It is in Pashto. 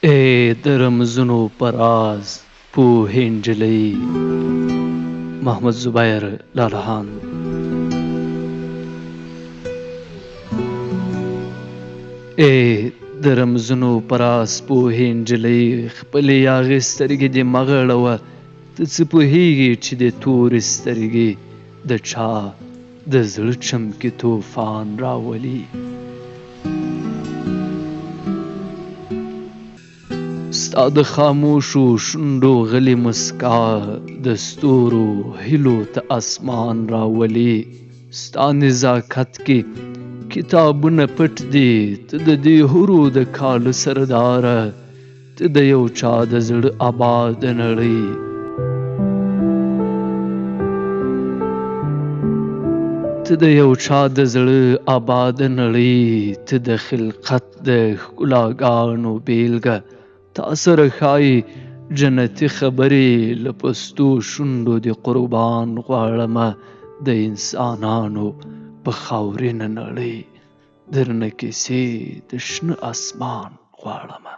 ای د رمزونو په راز پوهې نجلۍ محمد زبیر لالهان. ای د رمزونو په راز پوهې نجلۍ خپلې یاغې سترګې دې مه غړوه. ته څه پوهېږې چې د تورې سترګې د چا د زړه چمکې طوفان راولي. ستا د خاموشو شونډو غلې مسکا د ستورو هیلو ته اسمان راولي. ستا نزاکت کې کتابونه پټ دي، ته د دې هورو د کالو سرداره، ته د یو چا د زړه آباد نړۍ. ته د یو چا د زړه آباد نړۍ، ته د خلقت د ښکلاګانو بیلګه. تا سره ښایي جنتي خبرې له پستو شونډو د قربان غواړمه د انسانانو په خاورینه نړۍ درنه کیسې د شنه اسمان غواړمه.